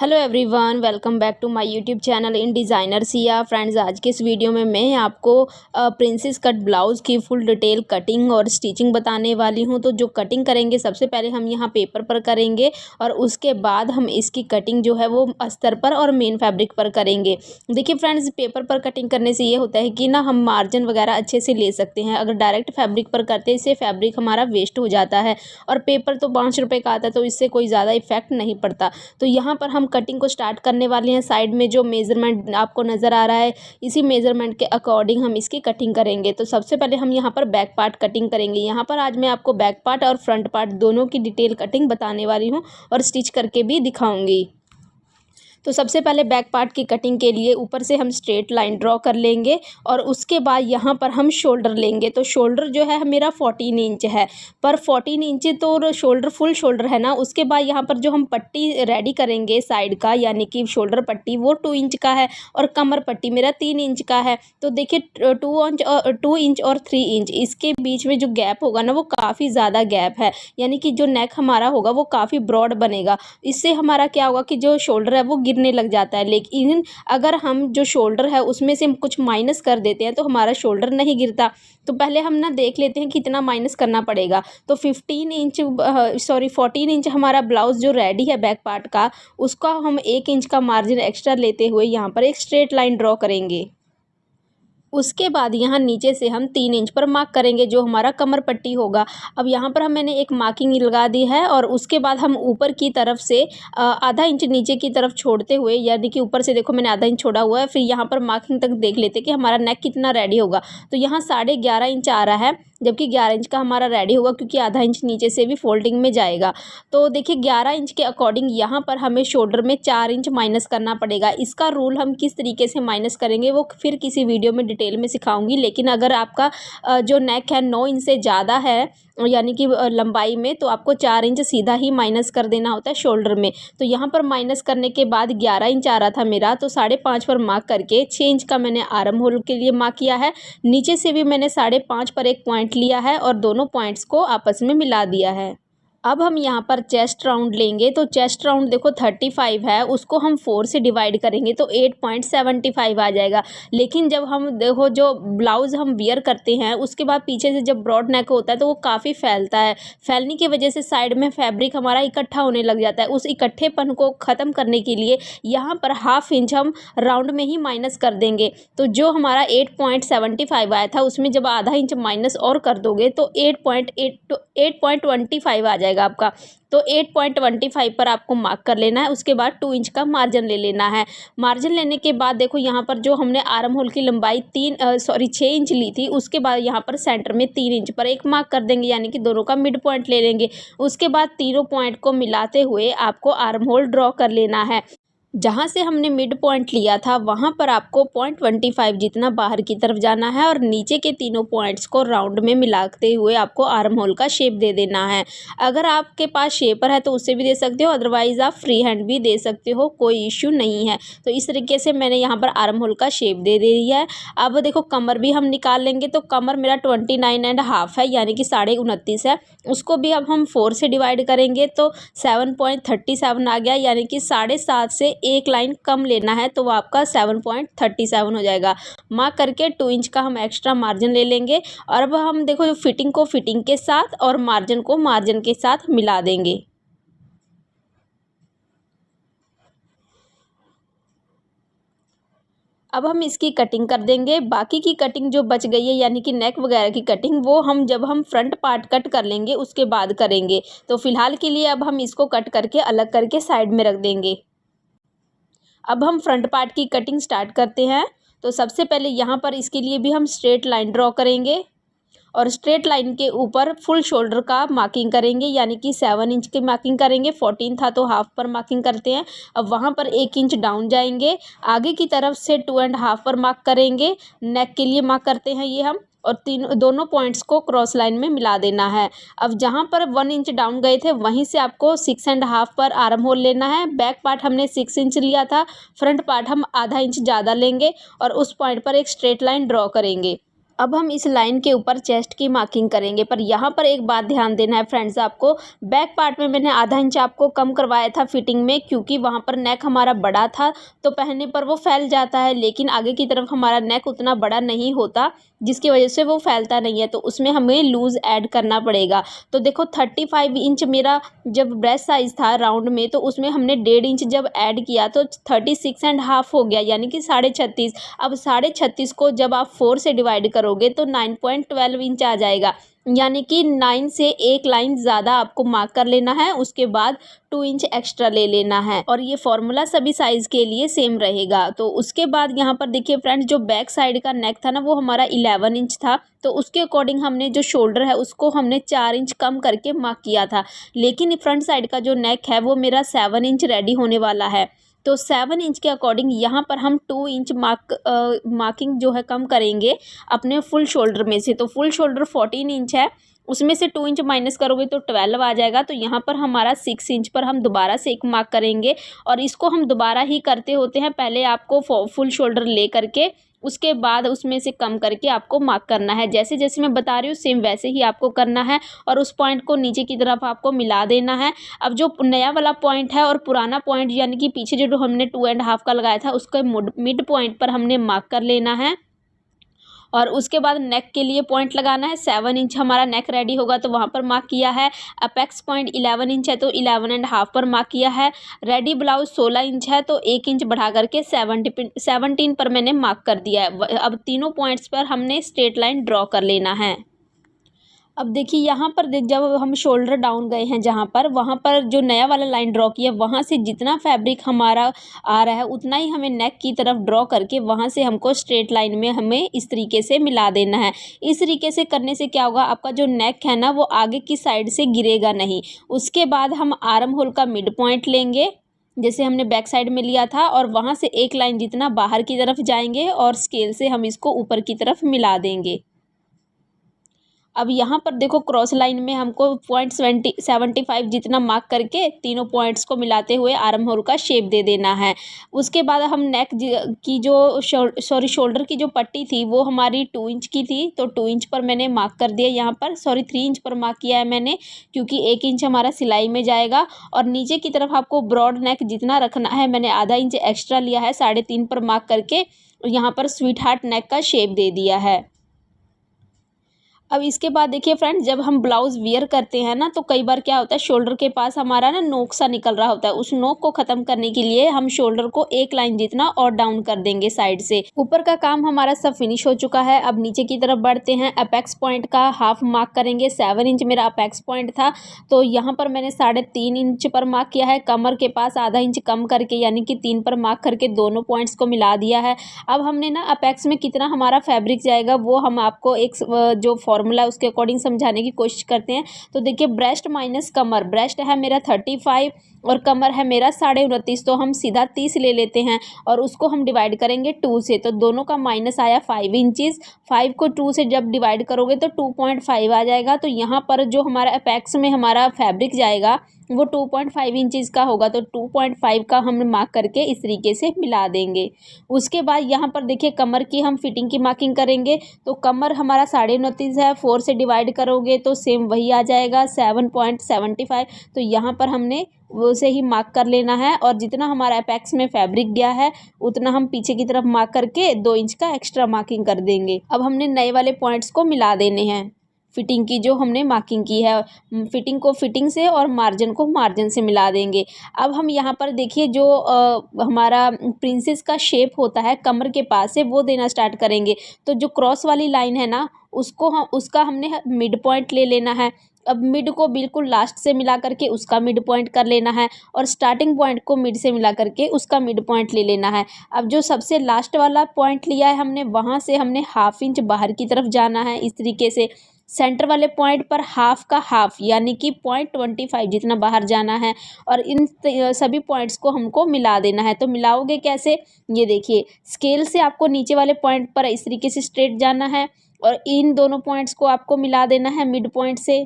Hello everyone, welcome back to my YouTube channel in designer Siya. Friends, आज के इस video में मैं आपको प्रिंसेस कट ब्लाउज़ की फुल डिटेल कटिंग और स्टिचिंग बताने वाली हूं। तो जो कटिंग करेंगे, सबसे पहले हम यहां पेपर पर करेंगे और उसके बाद हम इसकी कटिंग जो है वो अस्तर पर और मेन फैब्रिक पर करेंगे। देखिए फ्रेंड्स, पेपर पर कटिंग करने से ये होता है कि ना हम मार्जिन वगैरह अच्छे से ले सकते हैं। अगर डायरेक्ट फैब्रिक पर करते हैं, इससे फैब्रिक हमारा वेस्ट हो जाता है और पेपर तो 5 रुपये का आता है, तो इससे कोई ज़्यादा इफेक्ट नहीं पड़ता। तो यहाँ पर हम कटिंग को स्टार्ट करने वाले हैं। साइड में जो मेज़रमेंट आपको नज़र आ रहा है, इसी मेज़रमेंट के अकॉर्डिंग हम इसकी कटिंग करेंगे। तो सबसे पहले हम यहाँ पर बैक पार्ट कटिंग करेंगे। यहाँ पर आज मैं आपको बैक पार्ट और फ्रंट पार्ट दोनों की डिटेल कटिंग बताने वाली हूँ और स्टिच करके भी दिखाऊंगी। तो सबसे पहले बैक पार्ट की कटिंग के लिए ऊपर से हम स्ट्रेट लाइन ड्रॉ कर लेंगे और उसके बाद यहाँ पर हम शोल्डर लेंगे। तो शोल्डर जो है मेरा 14 इंच है, पर 14 इंच तो शोल्डर फुल शोल्डर है ना। उसके बाद यहाँ पर जो हम पट्टी रेडी करेंगे साइड का, यानी कि शोल्डर पट्टी, वो 2 इंच का है और कमर पट्टी मेरा 3 इंच का है। तो देखिए 2 इंच और 3 इंच इसके बीच में जो गैप होगा ना, वो काफ़ी ज़्यादा गैप है, यानी कि जो नेक हमारा होगा वो काफ़ी ब्रॉड बनेगा। इससे हमारा क्या होगा कि जो शोल्डर है वो गिरने लग जाता है। लेकिन अगर हम जो शोल्डर है उसमें से कुछ माइनस कर देते हैं तो हमारा शोल्डर नहीं गिरता। तो पहले हम ना देख लेते हैं कितना माइनस करना पड़ेगा। तो 14 इंच हमारा ब्लाउज जो रेडी है बैक पार्ट का, उसका हम 1 इंच का मार्जिन एक्स्ट्रा लेते हुए यहाँ पर एक स्ट्रेट लाइन ड्रॉ करेंगे। उसके बाद यहाँ नीचे से हम 3 इंच पर मार्क करेंगे, जो हमारा कमर पट्टी होगा। अब यहाँ पर मैंने एक मार्किंग लगा दी है और उसके बाद हम ऊपर की तरफ से आधा इंच नीचे की तरफ छोड़ते हुए, यानी कि ऊपर से देखो मैंने आधा इंच छोड़ा हुआ है। फिर यहाँ पर मार्किंग तक देख लेते हैं कि हमारा नेक कितना रेडी होगा। तो यहाँ 11.5 इंच आ रहा है, जबकि 11 इंच का हमारा रेडी होगा, क्योंकि आधा इंच नीचे से भी फोल्डिंग में जाएगा। तो देखिए 11 इंच के अकॉर्डिंग यहाँ पर हमें शोल्डर में 4 इंच माइनस करना पड़ेगा। इसका रूल हम किस तरीके से माइनस करेंगे वो फिर किसी वीडियो में डिटेल में सिखाऊंगी। लेकिन अगर आपका जो नेक है 9 इंच से ज़्यादा है, यानी कि लंबाई में, तो आपको 4 इंच सीधा ही माइनस कर देना होता है शोल्डर में। तो यहाँ पर माइनस करने के बाद 11 इंच आ रहा था मेरा, तो 5.5 पर मार्क करके 6 इंच का मैंने आर्म होल के लिए मार्क किया है। नीचे से भी मैंने 5.5 पर एक पॉइंट लिया है और दोनों पॉइंट्स को आपस में मिला दिया है। अब हम यहाँ पर चेस्ट राउंड लेंगे। तो चेस्ट राउंड देखो 35 है, उसको हम 4 से डिवाइड करेंगे तो 8.75 आ जाएगा। लेकिन जब हम देखो जो ब्लाउज़ हम वियर करते हैं उसके बाद पीछे से जब ब्रॉड नेक होता है तो वो काफ़ी फैलता है। फैलने की वजह से साइड में फैब्रिक हमारा इकट्ठा होने लग जाता है। उस इकट्ठेपन को ख़त्म करने के लिए यहाँ पर 1/2 इंच हम राउंड में ही माइनस कर देंगे। तो जो हमारा 8.75 आया था, उसमें जब आधा इंच माइनस और कर दोगे तो 8.25 आ जाएगा आपका। तो 8.25 पर आपको मार्क कर लेना है। उसके बाद 2 इंच का मार्जिन ले लेना है। मार्जिन लेने के बाद देखो यहाँ पर जो हमने आर्म होल की लंबाई 6 इंच ली थी, उसके बाद यहाँ पर सेंटर में 3 इंच पर एक मार्क कर देंगे, यानी कि दोनों का मिड पॉइंट ले लेंगे। उसके बाद तीनों पॉइंट को मिलाते हुए आपको आर्म होल ड्रॉ कर लेना है। जहाँ से हमने मिड पॉइंट लिया था वहाँ पर आपको 0.25 जितना बाहर की तरफ जाना है और नीचे के तीनों पॉइंट्स को राउंड में मिलाते हुए आपको आर्म होल का शेप दे देना है। अगर आपके पास शेपर है तो उससे भी दे सकते हो, अदरवाइज़ आप फ्री हैंड भी दे सकते हो, कोई इश्यू नहीं है। तो इस तरीके से मैंने यहाँ पर आर्म होल का शेप दे दिया है। अब देखो कमर भी हम निकाल लेंगे। तो कमर मेरा 29.5 है, यानी कि 29.5 है। उसको भी अब हम 4 से डिवाइड करेंगे तो 7.37 आ गया, यानी कि 7.5 से एक लाइन कम लेना है, तो वो आपका 7.37 हो जाएगा। मार्क करके 2 इंच का हम एक्स्ट्रा मार्जिन ले लेंगे और अब हम देखो जो फिटिंग को फिटिंग के साथ और मार्जिन को मार्जिन के साथ मिला देंगे। अब हम इसकी कटिंग कर देंगे। बाकी की कटिंग जो बच गई है, यानी कि नेक वगैरह की कटिंग, वो हम जब हम फ्रंट पार्ट कट कर लेंगे उसके बाद करेंगे। तो फिलहाल के लिए अब हम इसको कट करके अलग करके साइड में रख देंगे। अब हम फ्रंट पार्ट की कटिंग स्टार्ट करते हैं। तो सबसे पहले यहाँ पर इसके लिए भी हम स्ट्रेट लाइन ड्रॉ करेंगे और स्ट्रेट लाइन के ऊपर फुल शोल्डर का मार्किंग करेंगे, यानी कि 7 इंच की मार्किंग करेंगे। 14 था तो हाफ पर मार्किंग करते हैं। अब वहाँ पर 1 इंच डाउन जाएंगे, आगे की तरफ से 2.5 पर मार्क करेंगे। नेक के लिए मार्क करते हैं ये हम, और दोनों पॉइंट्स को क्रॉस लाइन में मिला देना है। अब जहाँ पर 1 इंच डाउन गए थे वहीं से आपको 6.5 पर आर्म होल लेना है। बैक पार्ट हमने 6 इंच लिया था, फ्रंट पार्ट हम आधा इंच ज़्यादा लेंगे और उस पॉइंट पर एक स्ट्रेट लाइन ड्रॉ करेंगे। अब हम इस लाइन के ऊपर चेस्ट की मार्किंग करेंगे, पर यहाँ पर एक बात ध्यान देना है फ्रेंड्स आपको, बैक पार्ट में मैंने आधा इंच आपको कम करवाया था फिटिंग में, क्योंकि वहाँ पर नेक हमारा बड़ा था तो पहनने पर वो फैल जाता है, लेकिन आगे की तरफ हमारा नेक उतना बड़ा नहीं होता जिसकी वजह से वो फैलता नहीं है, तो उसमें हमें लूज़ ऐड करना पड़ेगा। तो देखो 35 इंच मेरा जब ब्रेस्ट साइज़ था राउंड में, तो उसमें हमने 1.5 इंच जब ऐड किया तो 36.5 हो गया, यानी कि 36.5। अब 36.5 को जब आप 4 से डिवाइड करोगे तो 9.12 इंच आ जाएगा, यानी कि 9 से एक लाइन ज़्यादा आपको मार्क कर लेना है, उसके बाद 2 इंच एक्स्ट्रा ले लेना है, और ये फॉर्मूला सभी साइज़ के लिए सेम रहेगा। तो उसके बाद यहाँ पर देखिए फ्रेंड्स, जो बैक साइड का नेक था ना वो हमारा 11 इंच था, तो उसके अकॉर्डिंग हमने जो शोल्डर है उसको हमने 4 इंच कम करके मार्क किया था, लेकिन फ्रंट साइड का जो नेक है वो मेरा 7 इंच रेडी होने वाला है। तो 7 इंच के अकॉर्डिंग यहाँ पर हम 2 इंच मार्किंग जो है कम करेंगे अपने फुल शोल्डर में से। तो फुल शोल्डर 14 इंच है, उसमें से 2 इंच माइनस करोगे तो 12 आ जाएगा, तो यहाँ पर हमारा 6 इंच पर हम दोबारा से एक मार्क करेंगे, और इसको हम दोबारा ही करते होते हैं, पहले आपको फुल शोल्डर ले करके उसके बाद उसमें से कम करके आपको मार्क करना है। जैसे जैसे मैं बता रही हूँ सेम वैसे ही आपको करना है, और उस पॉइंट को नीचे की तरफ आपको मिला देना है। अब जो नया वाला पॉइंट है और पुराना पॉइंट यानी कि पीछे जो हमने 2.5 का लगाया था उसके मिड पॉइंट पर हमने मार्क कर लेना है, और उसके बाद नेक के लिए पॉइंट लगाना है। 7 इंच हमारा नेक रेडी होगा तो वहाँ पर मार्क किया है। अपेक्स पॉइंट 11 इंच है तो 11.5 पर मार्क किया है। रेडी ब्लाउज 16 इंच है तो 1 इंच बढ़ा करके 17 पर मैंने मार्क कर दिया है। अब तीनों पॉइंट्स पर हमने स्ट्रेट लाइन ड्रॉ कर लेना है। अब देखिए यहाँ पर जब हम शोल्डर डाउन गए हैं जहाँ पर, वहाँ पर जो नया वाला लाइन ड्रॉ किया वहाँ से जितना फैब्रिक हमारा आ रहा है उतना ही हमें नेक की तरफ ड्रॉ करके वहाँ से हमको स्ट्रेट लाइन में हमें इस तरीके से मिला देना है। इस तरीके से करने से क्या होगा, आपका जो नेक है ना वो आगे की साइड से गिरेगा नहीं। उसके बाद हम आर्म होल का मिड पॉइंट लेंगे जैसे हमने बैक साइड में लिया था, और वहाँ से एक लाइन जितना बाहर की तरफ जाएंगे और स्केल से हम इसको ऊपर की तरफ मिला देंगे। अब यहाँ पर देखो क्रॉस लाइन में हमको 0.75 जितना मार्क करके तीनों पॉइंट्स को मिलाते हुए आर्म होल का शेप दे देना है। उसके बाद हम नेक की जो शोल्डर की जो पट्टी थी वो हमारी 2 इंच की थी, तो 2 इंच पर मैंने मार्क कर दिया। यहाँ पर 3 इंच पर मार्क किया है मैंने, क्योंकि 1 इंच हमारा सिलाई में जाएगा। और नीचे की तरफ आपको ब्रॉड नेक जितना रखना है मैंने आधा इंच एक्स्ट्रा लिया है, 3.5 पर मार्क करके यहाँ पर स्वीट हार्ट नेक का शेप दे दिया है। अब इसके बाद देखिए फ्रेंड्स, जब हम ब्लाउज़ वियर करते हैं ना तो कई बार क्या होता है, शोल्डर के पास हमारा ना नोक सा निकल रहा होता है। उस नोक को ख़त्म करने के लिए हम शोल्डर को एक लाइन जितना और डाउन कर देंगे साइड से। ऊपर का काम हमारा सब फिनिश हो चुका है। अब नीचे की तरफ बढ़ते हैं। अपेक्स पॉइंट का हाफ मार्क करेंगे। 7 इंच मेरा अपेक्स पॉइंट था, तो यहाँ पर मैंने 3.5 इंच पर मार्क किया है। कमर के पास आधा इंच कम करके यानी कि 3 पर मार्क करके दोनों पॉइंट्स को मिला दिया है। अब हमने ना अपेक्स में कितना हमारा फैब्रिक जाएगा वो हम आपको एक जो फॉर्मूला उसके अकॉर्डिंग समझाने की कोशिश करते हैं। तो देखिए ब्रेस्ट माइनस कमर, ब्रेस्ट है मेरा 35 और कमर है मेरा 29.5, तो हम सीधा 30 ले लेते हैं और उसको हम डिवाइड करेंगे 2 से, तो दोनों का माइनस आया 5 इंचज़। 5 को 2 से जब डिवाइड करोगे तो 2.5 आ जाएगा। तो यहाँ पर जो हमारा अपेक्स में हमारा फैब्रिक जाएगा वो 2.5 इंचज़ का होगा, तो 2.5 का हम मार्क करके इस तरीके से मिला देंगे। उसके बाद यहाँ पर देखिए कमर की हम फिटिंग की मार्किंग करेंगे। तो कमर हमारा 29.5 है, 4 से डिवाइड करोगे तो सेम वही आ जाएगा 7.75। तो यहाँ पर हमने वो से ही मार्क कर लेना है, और जितना हमारा अपेक्स में फैब्रिक गया है उतना हम पीछे की तरफ मार्क करके 2 इंच का एक्स्ट्रा मार्किंग कर देंगे। अब हमने नए वाले पॉइंट्स को मिला देने हैं। फिटिंग की जो हमने मार्किंग की है, फिटिंग को फिटिंग से और मार्जिन को मार्जिन से मिला देंगे। अब हम यहाँ पर देखिए जो हमारा प्रिंसेस का शेप होता है कमर के पास से वो देना स्टार्ट करेंगे। तो जो क्रॉस वाली लाइन है ना उसका हमने मिड पॉइंट ले लेना है। अब मिड को बिल्कुल लास्ट से मिला करके उसका मिड पॉइंट कर लेना है, और स्टार्टिंग पॉइंट को मिड से मिला करके उसका मिड पॉइंट ले लेना है। अब जो सबसे लास्ट वाला पॉइंट लिया है हमने, वहाँ से हमने 1/2 इंच बाहर की तरफ जाना है इस तरीके से। सेंटर वाले पॉइंट पर हाफ का हाफ यानी कि 0.25 जितना बाहर जाना है, और इन सभी पॉइंट्स को हमको मिला देना है। तो मिलाओगे कैसे, ये देखिए स्केल से आपको नीचे वाले पॉइंट पर इस तरीके से स्ट्रेट जाना है, और इन दोनों पॉइंट्स को आपको मिला देना है मिड पॉइंट से।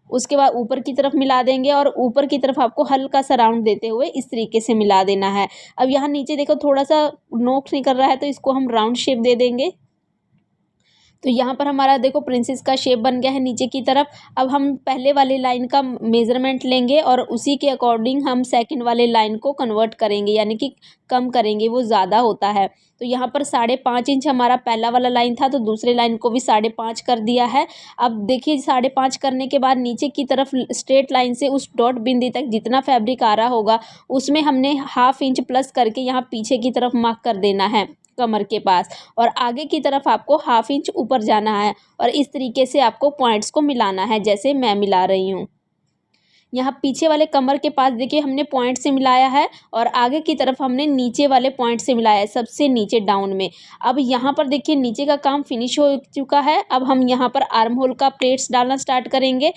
उसके बाद ऊपर की तरफ मिला देंगे, और ऊपर की तरफ आपको हल्का सा राउंड देते हुए इस तरीके से मिला देना है। अब यहाँ नीचे देखो थोड़ा सा नोक निकल रहा है, तो इसको हम राउंड शेप दे देंगे। तो यहाँ पर हमारा देखो प्रिंसेस का शेप बन गया है नीचे की तरफ। अब हम पहले वाली लाइन का मेज़रमेंट लेंगे और उसी के अकॉर्डिंग हम सेकंड वाले लाइन को कन्वर्ट करेंगे, यानी कि कम करेंगे, वो ज़्यादा होता है। तो यहाँ पर 5.5 इंच हमारा पहला वाला लाइन था, तो दूसरे लाइन को भी 5.5 कर दिया है। अब देखिए 5.5 करने के बाद नीचे की तरफ स्ट्रेट लाइन से उस डॉट बिंदी तक जितना फैब्रिक आ रहा होगा उसमें हमने 1/2 इंच प्लस करके यहाँ पीछे की तरफ मार्क कर देना है कमर के पास, और आगे की तरफ आपको 1/2 इंच ऊपर जाना है और इस तरीके से आपको पॉइंट्स को मिलाना है जैसे मैं मिला रही हूँ। यहाँ पीछे वाले कमर के पास देखिए हमने पॉइंट से मिलाया है और आगे की तरफ हमने नीचे वाले पॉइंट से मिलाया है, सबसे नीचे डाउन में। अब यहाँ पर देखिए नीचे का काम फिनिश हो चुका है। अब हम यहाँ पर आर्म होल का प्लेट्स डालना स्टार्ट करेंगे।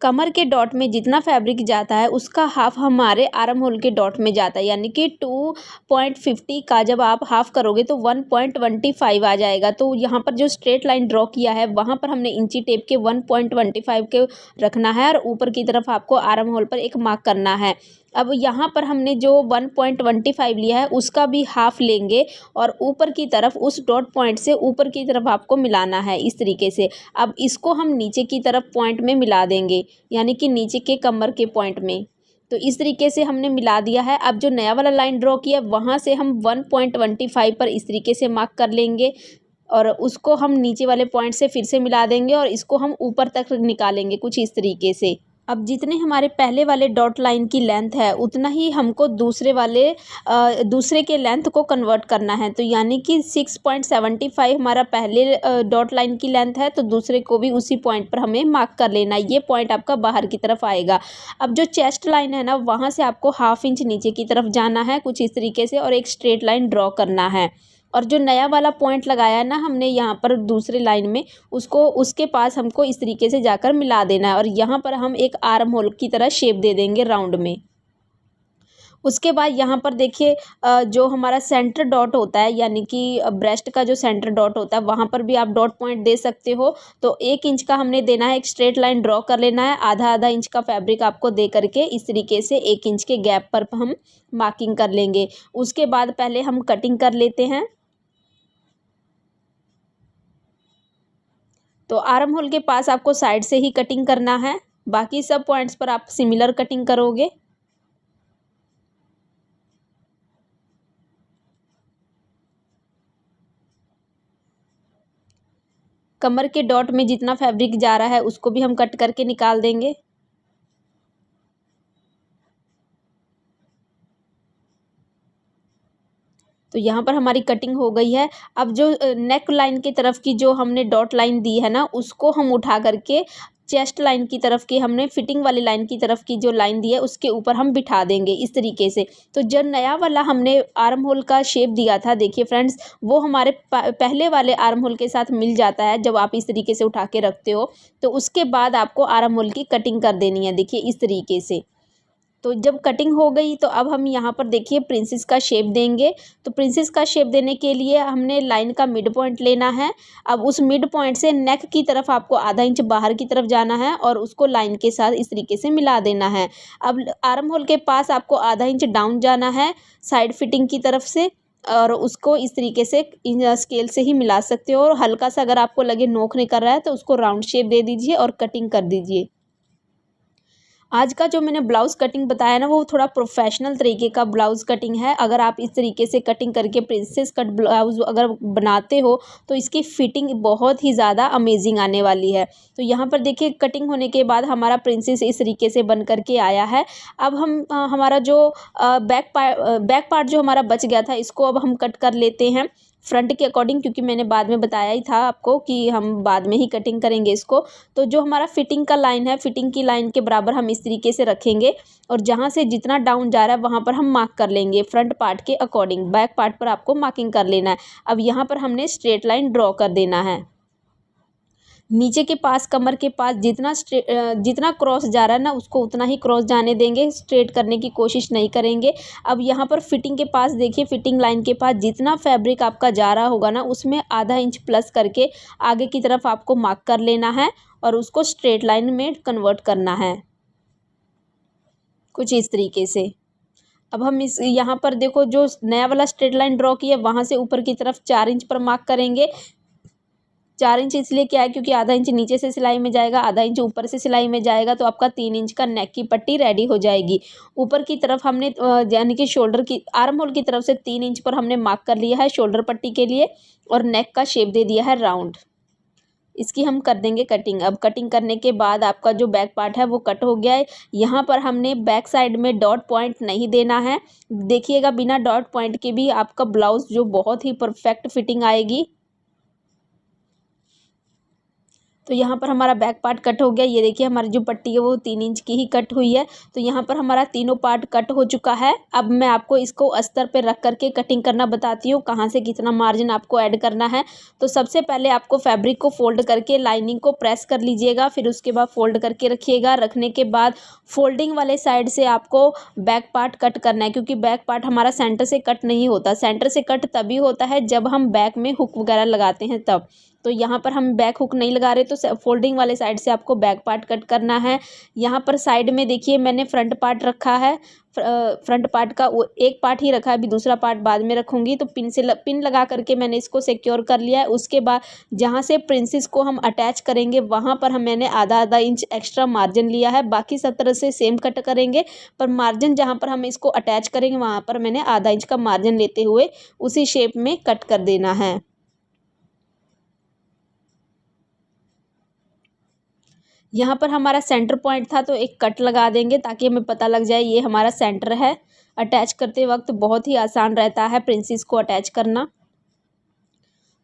कमर के डॉट में जितना फैब्रिक जाता है उसका हाफ हमारे आर्म होल के डॉट में जाता है, यानी कि 2.50 का जब आप हाफ करोगे तो 1.25 आ जाएगा। तो यहाँ पर जो स्ट्रेट लाइन ड्रॉ किया है वहाँ पर हमने इंची टेप के 1.25 के रखना है और ऊपर की तरफ आपको आर्म होल पर एक मार्क करना है। अब यहाँ पर हमने जो 1.25 लिया है उसका भी हाफ लेंगे और ऊपर की तरफ उस डॉट पॉइंट से ऊपर की तरफ आपको मिलाना है इस तरीके से। अब इसको हम नीचे की तरफ पॉइंट में मिला देंगे, यानी कि नीचे के कमर के पॉइंट में। तो इस तरीके से हमने मिला दिया है। अब जो नया वाला लाइन ड्रॉ किया वहाँ से हम 1.25 पर इस तरीके से मार्क कर लेंगे और उसको हम नीचे वाले पॉइंट से फिर से मिला देंगे और इसको हम ऊपर तक निकालेंगे कुछ इस तरीके से। अब जितने हमारे पहले वाले डॉट लाइन की लेंथ है उतना ही हमको दूसरे के लेंथ को कन्वर्ट करना है। तो यानी कि 6.75 हमारा पहले डॉट लाइन की लेंथ है, तो दूसरे को भी उसी पॉइंट पर हमें मार्क कर लेना है। ये पॉइंट आपका बाहर की तरफ आएगा। अब जो चेस्ट लाइन है ना वहाँ से आपको 1/2 इंच नीचे की तरफ जाना है कुछ इस तरीके से और एक स्ट्रेट लाइन ड्रॉ करना है। और जो नया वाला पॉइंट लगाया है ना हमने यहाँ पर दूसरे लाइन में, उसको उसके पास हमको इस तरीके से जाकर मिला देना है और यहाँ पर हम एक आर्म होल की तरह शेप दे देंगे राउंड में। उसके बाद यहाँ पर देखिए जो हमारा सेंटर डॉट होता है, यानी कि ब्रेस्ट का जो सेंटर डॉट होता है वहाँ पर भी आप डॉट पॉइंट दे सकते हो। तो 1 इंच का हमने देना है, एक स्ट्रेट लाइन ड्रॉ कर लेना है। आधा इंच का फैब्रिक आपको दे करके इस तरीके से 1 इंच के गैप पर हम मार्किंग कर लेंगे। उसके बाद पहले हम कटिंग कर लेते हैं। तो आर्म होल के पास आपको साइड से ही कटिंग करना है, बाकी सब पॉइंट्स पर आप सिमिलर कटिंग करोगे। कमर के डॉट में जितना फैब्रिक जा रहा है उसको भी हम कट करके निकाल देंगे। तो यहाँ पर हमारी कटिंग हो गई है। अब जो नेक लाइन की तरफ की जो हमने डॉट लाइन दी है ना उसको हम उठा करके चेस्ट लाइन की तरफ की हमने फिटिंग वाली लाइन की तरफ की जो लाइन दी है उसके ऊपर हम बिठा देंगे इस तरीके से। तो जो नया वाला हमने आर्म होल का शेप दिया था देखिए फ्रेंड्स, वो हमारे पहले वाले आर्म होल के साथ मिल जाता है जब आप इस तरीके से उठा के रखते हो। तो उसके बाद आपको आर्म होल की कटिंग कर देनी है, देखिए इस तरीके से। तो जब कटिंग हो गई तो अब हम यहाँ पर देखिए प्रिंसेस का शेप देंगे। तो प्रिंसेस का शेप देने के लिए हमने लाइन का मिड पॉइंट लेना है। अब उस मिड पॉइंट से नेक की तरफ आपको आधा इंच बाहर की तरफ जाना है और उसको लाइन के साथ इस तरीके से मिला देना है। अब आर्म होल के पास आपको आधा इंच डाउन जाना है साइड फिटिंग की तरफ से और उसको इस तरीके से स्केल से ही मिला सकते हो। और हल्का सा अगर आपको लगे नोक नहीं कर रहा है तो उसको राउंड शेप दे दीजिए और कटिंग कर दीजिए। आज का जो मैंने ब्लाउज़ कटिंग बताया ना वो थोड़ा प्रोफेशनल तरीके का ब्लाउज़ कटिंग है। अगर आप इस तरीके से कटिंग करके प्रिंसेस कट ब्लाउज़ अगर बनाते हो तो इसकी फिटिंग बहुत ही ज़्यादा अमेजिंग आने वाली है। तो यहाँ पर देखिए कटिंग होने के बाद हमारा प्रिंसेस इस तरीके से बन करके आया है। अब हम हमारा जो बैक पार्ट जो हमारा बच गया था इसको अब हम कट कर लेते हैं फ्रंट के अकॉर्डिंग, क्योंकि मैंने बाद में बताया ही था आपको कि हम बाद में ही कटिंग करेंगे इसको। तो जो हमारा फिटिंग का लाइन है, फिटिंग की लाइन के बराबर हम इस तरीके से रखेंगे और जहाँ से जितना डाउन जा रहा है वहाँ पर हम मार्क कर लेंगे फ्रंट पार्ट के अकॉर्डिंग। बैक पार्ट पर आपको मार्किंग कर लेना है। अब यहाँ पर हमने स्ट्रेट लाइन ड्रॉ कर देना है। नीचे के पास कमर के पास जितना क्रॉस जा रहा है ना उसको उतना ही क्रॉस जाने देंगे, स्ट्रेट करने की कोशिश नहीं करेंगे। अब यहाँ पर फिटिंग के पास देखिए, फिटिंग लाइन के पास जितना फैब्रिक आपका जा रहा होगा ना उसमें आधा इंच प्लस करके आगे की तरफ आपको मार्क कर लेना है और उसको स्ट्रेट लाइन में कन्वर्ट करना है कुछ इस तरीके से। अब हम इस यहाँ पर देखो जो नया वाला स्ट्रेट लाइन ड्रॉ किया वहाँ से ऊपर की तरफ 4 इंच पर मार्क करेंगे 4 इंच इसलिए क्या है क्योंकि आधा इंच नीचे से सिलाई में जाएगा, आधा इंच ऊपर से सिलाई में जाएगा, तो आपका 3 इंच का नेक की पट्टी रेडी हो जाएगी। ऊपर की तरफ हमने यानी कि शोल्डर की आर्म होल की तरफ से 3 इंच पर हमने मार्क कर लिया है शोल्डर पट्टी के लिए और नेक का शेप दे दिया है राउंड। इसकी हम कर देंगे कटिंग। अब कटिंग करने के बाद आपका जो बैक पार्ट है वो कट हो गया है। यहाँ पर हमने बैक साइड में डॉट पॉइंट नहीं देना है। देखिएगा बिना डॉट पॉइंट के भी आपका ब्लाउज जो बहुत ही परफेक्ट फिटिंग आएगी। तो यहाँ पर हमारा बैक पार्ट कट हो गया। ये देखिए हमारी जो पट्टी है वो 3 इंच की ही कट हुई है। तो यहाँ पर हमारा तीनों पार्ट कट हो चुका है। अब मैं आपको इसको अस्तर पे रख करके कटिंग करना बताती हूँ, कहाँ से कितना मार्जिन आपको ऐड करना है। तो सबसे पहले आपको फैब्रिक को फोल्ड करके लाइनिंग को प्रेस कर लीजिएगा, फिर उसके बाद फोल्ड करके रखिएगा। रखने के बाद फोल्डिंग वाले साइड से आपको बैक पार्ट कट करना है, क्योंकि बैक पार्ट हमारा सेंटर से कट नहीं होता। सेंटर से कट तभी होता है जब हम बैक में हुक वगैरह लगाते हैं तब। तो यहाँ पर हम बैक हुक नहीं लगा रहे, तो फोल्डिंग वाले साइड से आपको बैक पार्ट कट करना है। यहाँ पर साइड में देखिए मैंने फ्रंट पार्ट रखा है। फ्रंट पार्ट का वो एक पार्ट ही रखा है, अभी दूसरा पार्ट बाद में रखूँगी। तो पिन लगा करके मैंने इसको सिक्योर कर लिया है। उसके बाद जहाँ से प्रिंसेस को हम अटैच करेंगे वहाँ पर मैंने आधा आधा इंच एक्स्ट्रा मार्जिन लिया है। बाकी सब तरह से सेम कट करेंगे, पर मार्जिन जहाँ पर हम इसको अटैच करेंगे वहाँ पर मैंने आधा इंच का मार्जिन लेते हुए उसी शेप में कट कर देना है। यहाँ पर हमारा सेंटर पॉइंट था तो एक कट लगा देंगे ताकि हमें पता लग जाए ये हमारा सेंटर है। अटैच करते वक्त बहुत ही आसान रहता है प्रिंसेस को अटैच करना।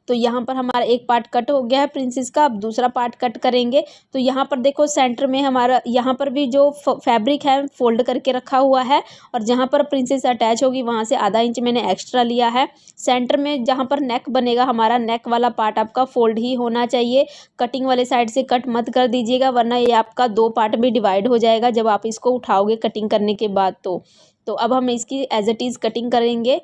तो यहाँ पर हमारा एक पार्ट कट हो गया है प्रिंसेस का। अब दूसरा पार्ट कट करेंगे। तो यहाँ पर देखो सेंटर में हमारा यहाँ पर भी जो फैब्रिक है फोल्ड करके रखा हुआ है, और जहाँ पर प्रिंसेस अटैच होगी वहाँ से आधा इंच मैंने एक्स्ट्रा लिया है। सेंटर में जहाँ पर नेक बनेगा हमारा, नेक वाला पार्ट आपका फोल्ड ही होना चाहिए। कटिंग वाले साइड से कट मत कर दीजिएगा, वरना ये आपका दो पार्ट में डिवाइड हो जाएगा जब आप इसको उठाओगे कटिंग करने के बाद। तो अब हम इसकी एज इट इज़ कटिंग करेंगे।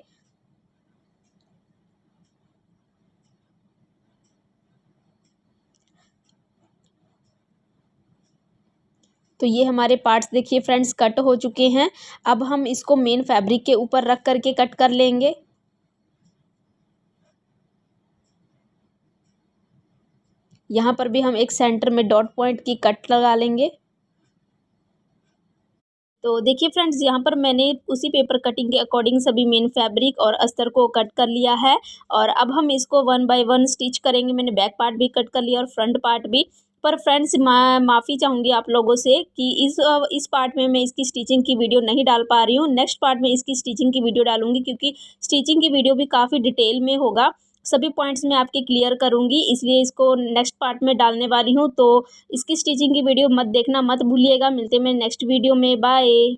तो ये हमारे पार्ट्स देखिए फ्रेंड्स कट हो चुके हैं। अब हम इसको मेन फैब्रिक के ऊपर रख करके कट कर लेंगे। यहाँ पर भी हम एक सेंटर में डॉट पॉइंट की कट लगा लेंगे। तो देखिए फ्रेंड्स यहाँ पर मैंने उसी पेपर कटिंग के अकॉर्डिंग सभी मेन फैब्रिक और अस्तर को कट कर लिया है, और अब हम इसको 1 बाय 1 स्टिच करेंगे। मैंने बैक पार्ट भी कट कर लिया और फ्रंट पार्ट भी। पर फ्रेंड्स माफ़ी चाहूँगी आप लोगों से कि इस पार्ट में मैं इसकी स्टिचिंग की वीडियो नहीं डाल पा रही हूँ। नेक्स्ट पार्ट में इसकी स्टिचिंग की वीडियो डालूंगी, क्योंकि स्टिचिंग की वीडियो भी काफ़ी डिटेल में होगा। सभी पॉइंट्स मैं आपके क्लियर करूँगी, इसलिए इसको नेक्स्ट पार्ट में डालने वाली हूँ। तो इसकी स्टिचिंग की वीडियो मत देखना, मत भूलिएगा। मिलते हैं नेक्स्ट वीडियो में, बाय।